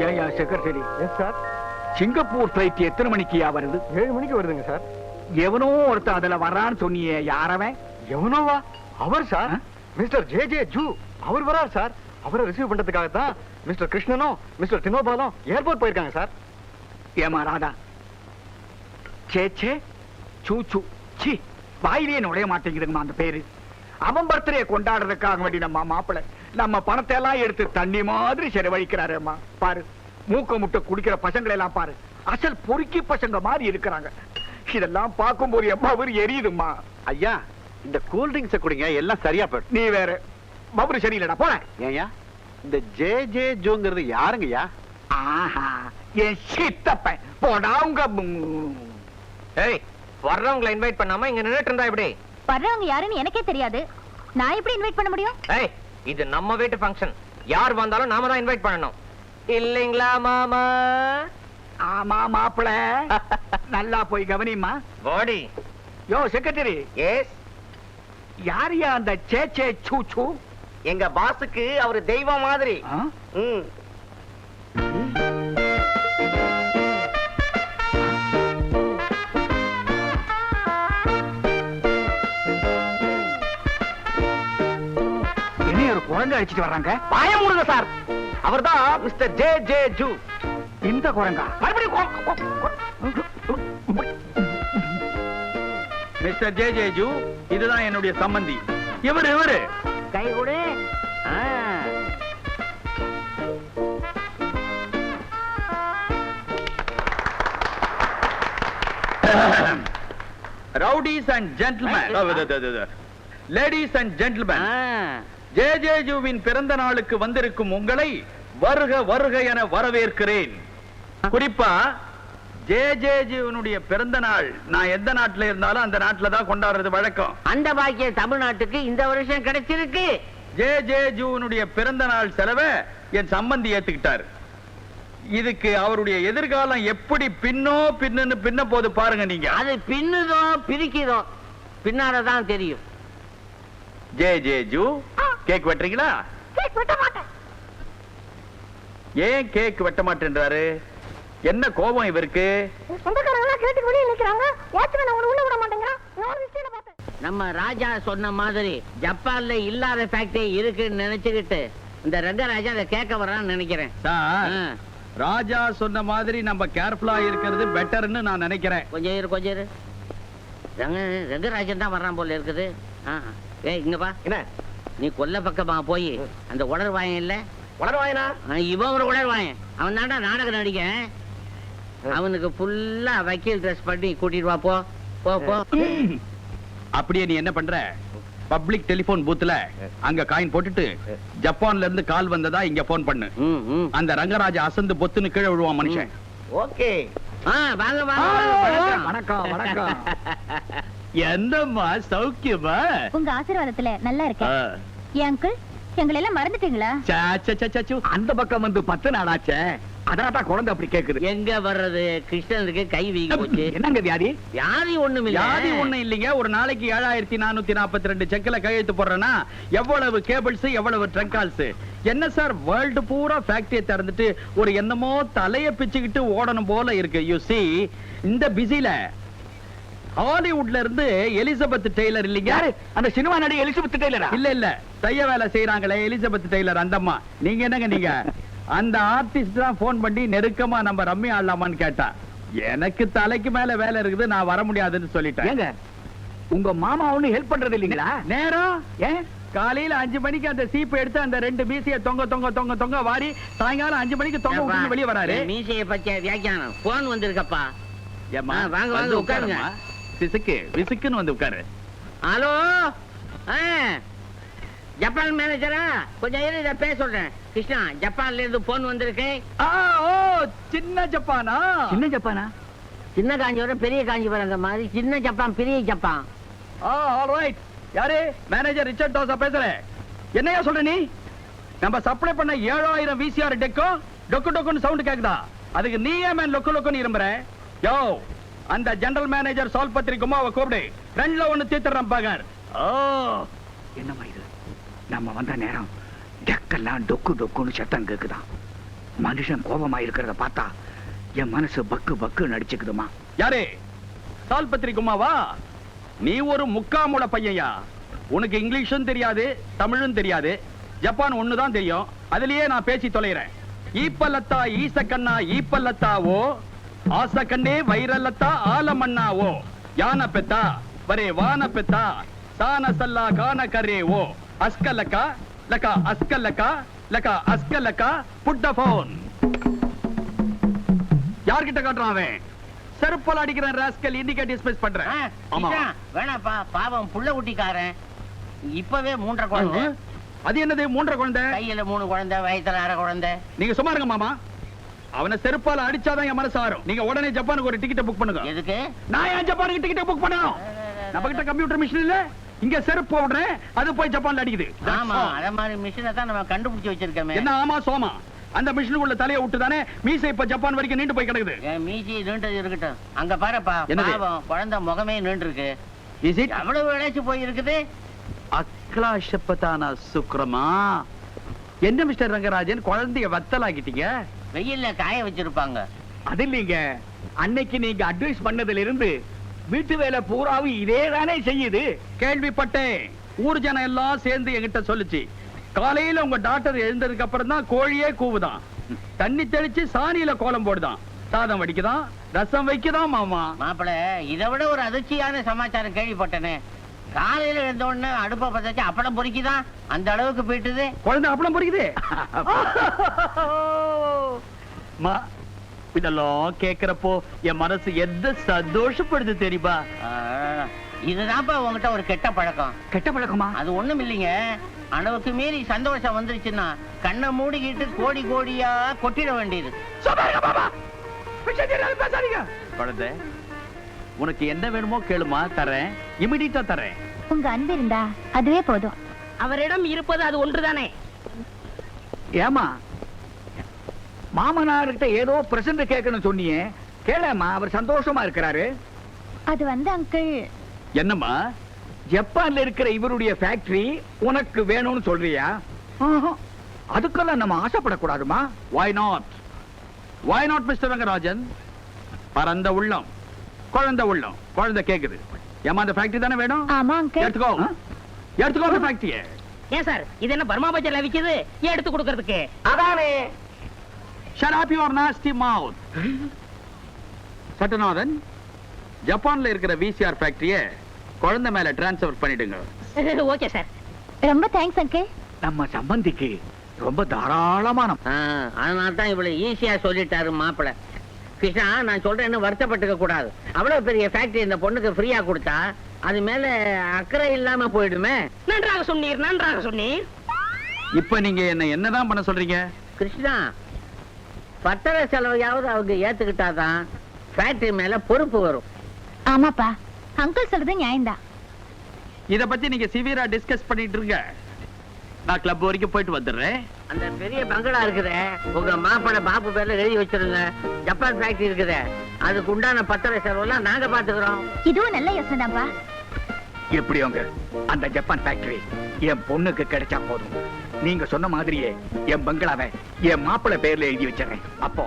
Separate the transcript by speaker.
Speaker 1: ஏயா secretary?
Speaker 2: Yes sir.
Speaker 1: Singapore flight எத்தனை மணிக்குயா வருது?
Speaker 2: 7 மணிக்கு வருதுங்க சார்.
Speaker 1: எவனோ ஒருத்தன் அதுல வர்றான்னு சொன்னியே, யாரவன்?
Speaker 2: எவனோவா? அவர் சார், மிஸ்டர் ஜே ஜூ. அவர் வரார் சார். அவரை ரிசீவ் பண்றதுக்காக தான் மிஸ்டர் கிருஷ்ணனும் மிஸ்டர் தினோபாலும் ஏர்போர்ட் போயிருக்காங்க சார்.
Speaker 1: ஏமா ராதா, சே சே சூ சூ சி, வாயிலே நுழைய மாட்டேங்குதுங்கம்மா அந்த பேரு. அவன் பர்த்டே கொண்டாடுறதுக்காக வேண்டி நம்ம மாப்பிள்ளை நம்ம பணத்தை எல்லாம் எடுத்து தண்ணி மாதிரி செலவழிக்கிறாருமா. பாரு, மூக்க முட்டை குடிக்கிற பசங்களை எல்லாம் பாரு, அசல் பொறுக்கி பசங்க மாதிரி இருக்கிறாங்க. இதெல்லாம் பார்க்கும்போது எவ்வளவு எரியுதுமா.
Speaker 3: ஐயா, இந்த கூல் ட்ரிங்க்ஸை குடிங்க, எல்லாம் சரியா போயிடும்.
Speaker 1: நீ வேற பபுரு சரியில்லடா, போற.
Speaker 3: ஏயா இந்த ஜே ஜூங்கிறது யாருங்கய்யா?
Speaker 1: ஆஹா, என் சித்தப்பன் போடா. உங்க
Speaker 4: ஏய், வர்றவங்களை இன்வைட் பண்ணாம இங்க நின்னுட்டு இருந்தா எப்படி?
Speaker 5: வர்றவங்க யாருன்னு எனக்கே தெரியாது, நான் எப்படி இன்வைட் பண்ண முடியும்?
Speaker 4: ஏய், இது நம்ம வீட்டு ஃபங்க்ஷன். யார் வந்தாலும் நாம தான் இன்வைட் பண்ணணும், இல்லைங்களா மாமா?
Speaker 1: ஆமா மாப்பிள, நல்லா போய் கவனிமா.
Speaker 4: பாடி.
Speaker 1: யோ செக்ரட்டரி.
Speaker 4: எஸ்.
Speaker 1: யாரியா அந்த சேச்சே சூ சூ?
Speaker 4: எங்க பாஸுக்கு அவரு தெய்வம் மாதிரி.
Speaker 1: என்ன ஒரு குரங்கு அடிச்சிட்டு வர்றாங்க?
Speaker 4: பாய மூடுங்க சார், அவர்தான் மிஸ்டர் ஜே ஜூ.
Speaker 1: இந்த குரங்கா? மிஸ்டர் ஜே ஜூ, இதுதான் என்னுடைய சம்பந்தி. இவரு
Speaker 4: கை கொடு.
Speaker 1: Rowdies and gentlemen, ladies and gentlemen, ஜே ஜூவின் பிறந்த நாளுக்கு வந்திருக்கும் உங்களை வருக வருக என வரவேற்கிறேன். குறிப்பா ஜே ஜூவினுடைய பிறந்த நாள் நான் எந்த நாட்டுல இருந்தாலும் அந்த நாட்டுல தான் கொண்டாடுறது வழக்கம்.
Speaker 6: அந்த பாக்கிய தமிழ்நாட்டுக்கு இந்த வருஷம் கிடைச்சிருக்கு.
Speaker 1: ஜே ஜூவினுடைய பிறந்த நாள் செலவை என் சம்பந்தி ஏத்துக்கிட்டார். இதுக்கு அவருடைய எதிர்காலம் எப்படி பின்ன போது பாருங்க நீங்க.
Speaker 6: அது பின்னுதோ பிரிக்குதோ பின்னாலதான் தெரியும்.
Speaker 1: ஜே ஜூ, கேக் வெட்டுறீங்களா?
Speaker 5: கேக் வெட்ட மாட்டேன்.
Speaker 1: ஏன் கேக் வெட்ட மாட்டேன்றாரு? என்ன கோபம் இவருக்கு?
Speaker 5: சொந்தக்காரங்க கேட்டுக்கு வெளியே நிக்கிறாங்க, வாட்ச்மேன் அவங்கள உள்ள விட மாட்டேங்கிறான். நான் விஷயத்தை பார்த்தேன்.
Speaker 6: நம்ம ராஜா சொன்ன மாதிரி ஜப்பான்ல இல்லாத ஃபேக்டரி இருக்குன்னு நினைச்சுக்கிட்டு இந்த ரங்கராஜா அதை கேட்க வர்றான்னு நினைக்கிறேன்.
Speaker 1: சார், ராஜா சொன்ன மாதிரி நம்ம கேர்ஃபுல்லா இருக்கிறது பெட்டர்னு நான் நினைக்கிறேன்.
Speaker 6: கொஞ்சம் இரு. ரங்கராஜன் தான் வர்றான் போல இருக்குது. ஏய், இங்க பா.
Speaker 4: என்ன?
Speaker 6: நீ கொல்ல பக்கமா போய் அந்த உளர்வாயன் இல்ல,
Speaker 4: வளர்வாயனா?
Speaker 6: இவன் ஒரு உளர்வாயன். அவன் தாண்டா நாடகம் நடிக்க. அவனுக்கு ஃபுல்லா வக்கீல் ட்ரெஸ் பண்ணி கூட்டிட்டு வா. போ போ போ.
Speaker 1: அப்படியே நீ என்ன பண்ற? பப்ளிக் டெலிபோன் பூத்துல அங்க காயின் போட்டுட்டு ஜப்பான்ல இருந்து கால் வந்ததா இங்க போன் பண்ணு. அந்த ரங்கராஜ அசந்து பொத்துன்னு கீழே விழுவான் மனுஷன்.
Speaker 4: ஓகே.
Speaker 6: வாங்க
Speaker 1: வணக்கம் வணக்கம். என்னம்மா சௌக்கியமா?
Speaker 5: உங்க ஆசீர்வாதத்துல நல்லா இருக்கேன். ஏன் அங்கிள், எங்களை எல்லாம் மறந்துட்டீங்களா?
Speaker 1: அந்த பக்கம் வந்து 10 நாளாச்சே, அதான் குழந்தை அப்படி கேக்குது.
Speaker 6: எங்க வர்றது? கிருஷ்ணனுக்கு கை வீங்கி போச்சு.
Speaker 1: என்னங்க வியாதி?
Speaker 6: வியாதி ஒண்ணும் இல்ல.
Speaker 1: வியாதி ஒண்ணும் இல்லைங்க. ஒரு நாளைக்கு 7442 செக்ல கையெழுத்து போடுறேன்னா எவ்வளவு கேபிள்ஸ், எவ்வளவு ட்ரங்க் கால்ஸ். என்ன சார், வேர்ல்டு பூரா ஃபேக்டரியை திறந்துட்டு ஒரு என்னமோ தலைய பிச்சுக்கிட்டு ஓடணும் போல இருக்கு. யூ சி, இந்த பிஸில ஹாலிவுட்ல இருந்து எலிசபெத் டெய்லர் இல்லைங்க,
Speaker 4: அந்த சினிமா நடிகை எலிசபெத் டெய்லரா?
Speaker 1: இல்ல தைய வேலை செய்யறாங்களே எலிசபெத் டெய்லர், அந்த அம்மா. நீங்க என்னங்க நீங்க அந்த ஆர்டிஸ்ட் தான் போன் பண்ணி நெருக்கமா நம்ம ரம்மி ஆடலாமான்னு கேட்டா, எனக்கு தலைக்கு மேல வேலை இருக்குது, நான் வர முடியாதுன்னு சொல்லிட்டேன்.
Speaker 4: உங்க மாமா ஒண்ணு ஹெல்ப் பண்றது இல்லீங்களா?
Speaker 1: நேரம் ஏன்? காலையில 5 மணிக்கு அந்த சீப்பு எடுத்து அந்த 2 மீசைய தொங்க வாரி சாயங்காலம் 5 மணிக்கு தொங்க விட்டு வெளியே வராரு.
Speaker 6: மீசைய பச்சை வியாக்கியானம் போன் வந்திருக்கப்பா. வாங்க வாங்க உட்காருங்க.
Speaker 1: விசுக்குன்னு வந்து உட்காரு.
Speaker 6: ஹலோ, ஜப்பான் மேனேஜரா? கொஞ்சம் இரு, இதை பேச சொல்றேன். கிருஷ்ணா, ஜப்பான்ல இருந்து போன் வந்திருக்கு.
Speaker 1: சின்ன ஜப்பானா?
Speaker 4: சின்ன ஜப்பானா?
Speaker 6: சின்ன காஞ்சிபுரம் பெரிய காஞ்சிபுரம் மாதிரி சின்ன ஜப்பான் பெரிய ஜப்பான்.
Speaker 1: ஆல்ரைட். யாரு? மேனேஜர் ரிச்சர்ட் டோசா பேசுறேன். என்னையா சொல்ற நீ? நம்ம சப்ளை பண்ண 7000 VCR டெக்கோ டொக்கு சவுண்ட் கேக்குதா? அதுக்கு நீ ஏன் மேன் லொக்கு லொக்குன்னு இரும்புற? யோ, அந்த ஜெனரல் மேனேஜர் சால் பத்திரிக்குமா அவ கூப்பிடு. ரெண்டுல ஒண்ணு தீத்துறான் பாகர்.
Speaker 4: என்னம்மா இது? நம்ம வந்த நேரம் டெக்கெல்லாம் டொக்குன்னு சத்தம் கேக்குதான்.
Speaker 1: மனுஷன் கோபமா இருக்கிறத பார்த்தா என் மனசு பக்கு பக்கு நடிச்சுக்குதுமா.
Speaker 7: யாரே சால்பத்திரி குமாவா? நீ ஒரு முக்காமுள பையன்யா. உனக்கு இங்கிலீஷும் தெரியாது, தமிழும் தெரியாது, ஜப்பான் ஒண்ணுதான் தெரியும். அதுலயே நான் பேசி தொலைறேன். ஈப்பல்லத்தா ஈசக்கண்ணா ஈப்பல்லத்தாவோ, ஆசக்கண்ணே வைரல்லத்தா ஆலமண்ணாவோ, யானை பெத்தா வரே வான பெத்தா, சான சல்லா கான கரேவோ, அஸ்கலக்கா லக்கா அஸ்கலக்கா லக்கா அஸ்கலக்கா புட் த போன். யார்கிட்ட காட்டுறான் அவன்? செருப்பால் அடிக்கிறேன் ராஸ்கல். இன்னைக்கு டிஸ்மிஸ் பண்றேன். ஆமா,
Speaker 6: வேணாப்பா, பாவம் புள்ள ஊட்டிக்காரன். இப்பவே 3.5 குழந்தை.
Speaker 7: அது என்னது 3 குழந்தை?
Speaker 6: கையில 3 குழந்தை, வயித்துல 1/2 குழந்தை.
Speaker 7: நீங்க சும்மா இருங்க மாமா. அவனை செருப்பால அடிச்சாதான் என் மனசு ஆறும். நீங்க உடனே ஜப்பானுக்கு ஒரு டிக்கெட் புக் பண்ணுங்க.
Speaker 6: எதுக்கு?
Speaker 7: நான் ஏன் ஜப்பானுக்கு டிக்கெட் புக் பண்ணணும்? நம்ம கிட்ட கம்ப்யூட்டர் மிஷின் இல்ல. இங்க செருப்பு போடுறேன், அது போய் ஜப்பான்ல அடிக்குது.
Speaker 6: ஆமா, அத மாதிரி மிஷினை தான் நம்ம கண்டுபிடிச்சு வச்சிருக்கோமே.
Speaker 7: என்ன ஆமா சோமா? அந்த மிஷினுக்குள்ள தலையை விட்டு தானே மீசை இப்ப ஜப்பான் வரைக்கும் நீண்டு போய் கிடக்குது.
Speaker 6: என் மீசி நீண்டது இருக்கட்டும். அங்க பாருப்பா,
Speaker 7: என்னது?
Speaker 6: பாவம் குழந்தை முகமே நீண்டு இருக்கு.
Speaker 7: Is it?
Speaker 6: எவ்வளவு இழைச்சு போய் இருக்குது.
Speaker 7: அக்லா ஷப்பதானா சுக்ரமா. என்ன மிஸ்டர் ரங்கராஜன், குழந்தைய வத்தலாக்கிட்டீங்க?
Speaker 6: வெயில்ல காய வச்சிருப்பாங்க.
Speaker 1: அது இல்லைங்க, அன்னைக்கு நீங்க அட்வைஸ் பண்ணதுல இருந்து வீட்டு வேலை பூராவும் இதே தானே செய்யுது.
Speaker 7: கேள்விப்பட்டேன். ஊர் ஜனம் எல்லாம் சேர்ந்து என்கிட்ட சொல்லுச்சு, காலையில உங்க டாக்டர் எழுந்ததுக்கு அப்புறம் தான் கோழியே கூவுதான், தண்ணி தெளிச்சு சாணியில கோலம் போடுதான், சாதம் வடிக்குதான், ரசம் வைக்குதான். மாமா
Speaker 6: மாப்பிள, இதை விட ஒரு அதிர்ச்சியான சமாச்சாரம் கேள்விப்பட்டனே. காலையில எழுந்த உடனே அடுப்ப பத்தாச்சு அப்பளம் பொறிக்குதான். அந்த அளவுக்கு போயிட்டுது.
Speaker 7: குழந்தை அப்பளம் பொறிக்குது. மா, இதெல்லாம் கேக்குறப்போ என் மனசு எந்த சந்தோஷப்படுது தெரியுமா?
Speaker 6: இதுதான்ப்பா உங்ககிட்ட ஒரு கெட்ட பழக்கம்.
Speaker 1: கெட்ட பழக்கமா?
Speaker 6: அது ஒண்ணும் இல்லைங்க. அளவுக்கு மீறி சந்தோஷம் வந்துருச்சுன்னா கண்ணை மூடிக்கிட்டு கோடி கோடியா கொட்டிட வேண்டியது.
Speaker 7: குழந்தை, உனக்கு என்ன வேணுமோ கேளுமா, தரேன். இமிடியட்டா தரேன்.
Speaker 5: உங்க அன்பு இருந்தா அதுவே போதும்.
Speaker 6: அவரிடம் இருப்பது அது ஒன்றுதானே.
Speaker 1: ஏமா, மாமனார்கிட்ட ஏதோ பிரசன்ட் கேட்கணும் சொன்னியே, கேளமா. அவர் சந்தோஷமா இருக்கிறாரு.
Speaker 5: அது வந்து அங்கிள்,
Speaker 7: என்னம்மா?
Speaker 1: ஜப்பான்ல இருக்கிற இவருடைய ஃபேக்டரி உனக்கு வேணும்னு சொல்றியா? ஆஹா, அதுக்கெல்லாம் நம்ம ஆசைப்படக்கூடாதுமா.
Speaker 7: Why not? Why not, mister Rangarajan? பரந்த உள்ளம், குழந்தை உள்ளம். குழந்தை கேக்குது. ஏமா, அந்த ஃபேக்டரி தானே வேணும்?
Speaker 5: ஆமா அங்கிள்.
Speaker 7: எடுத்துக்கோ, எடுத்துக்கோ அந்த ஃபேக்டரியை.
Speaker 6: ஏன் சார், இது என்ன பர்மா பஜார்ல விக்குது? ஏன் எடுத்து கொடுக்கறதுக்கு?
Speaker 4: அதானே.
Speaker 7: Shut up your nasty mouth. Sattanathan, ஜப்பான்ல இருக்கிற VCR ஃபேக்டரியை குழந்தை மேல டிரான்ஸ்ஃபர் பண்ணிடுங்க.
Speaker 6: Okay sir.
Speaker 5: ரொம்ப தேங்க்ஸ் அங்கிள்.
Speaker 1: நம்ம சம்பந்திக்கு ரொம்ப தாராளமான.
Speaker 6: அதனால தான் இவ்வளவு ஈஸியா சொல்லிட்டாரு மாப்பிள. கிருஷ்ணா, நான் சொல்றேன்னு வருத்தப்பட்டுக்க கூடாது. அவ்வளவு பெரிய ஃபேக்டரி இந்த பொண்ணுக்கு ஃப்ரீயா கொடுத்தா அது மேல அக்கறை இல்லாம போயிடுமே. நன்றாக சொன்னீர், நன்றாக சொன்னீர்.
Speaker 7: இப்ப நீங்க என்னதான் பண்ண சொல்றீங்க?
Speaker 6: கிருஷ்ணா, பத்திர செலவையாவது அவங்க ஏத்துக்கிட்டாதான் ஃபேக்டரி மேல பொறுப்பு வரும்.
Speaker 5: ஆமாப்பா, அங்கிள் சொல்றது நியாயம்தான்.
Speaker 7: இத பத்தி நீங்க சிவியரா டிஸ்கஸ் பண்ணிட்டு இருங்க. நான் கிளப் வரைக்கும் போயிட்டு வந்துடுறேன்.
Speaker 6: அந்த பெரிய பங்களா இருக்குதே, உங்க மாப்பிள பாபு பேர்ல எழுதி வச்சிருங்க. ஜப்பான் ஃபேக்டரி இருக்குதே, அதுக்கு உண்டான பத்திர செலவெல்லாம் நாங்க பாத்துக்கிறோம்.
Speaker 5: இதுவும் நல்ல யோசனை தான்ப்பா.
Speaker 1: எப்படியோங்க, அந்த ஜப்பான் ஃபேக்டரி என் பொண்ணுக்கு கிடைச்சா போதும். நீங்க சொன்ன மாதிரியே என் பங்களாவை என் மாப்பிள்ளை பேர்ல எழுதி வச்சிடறேன். அப்போ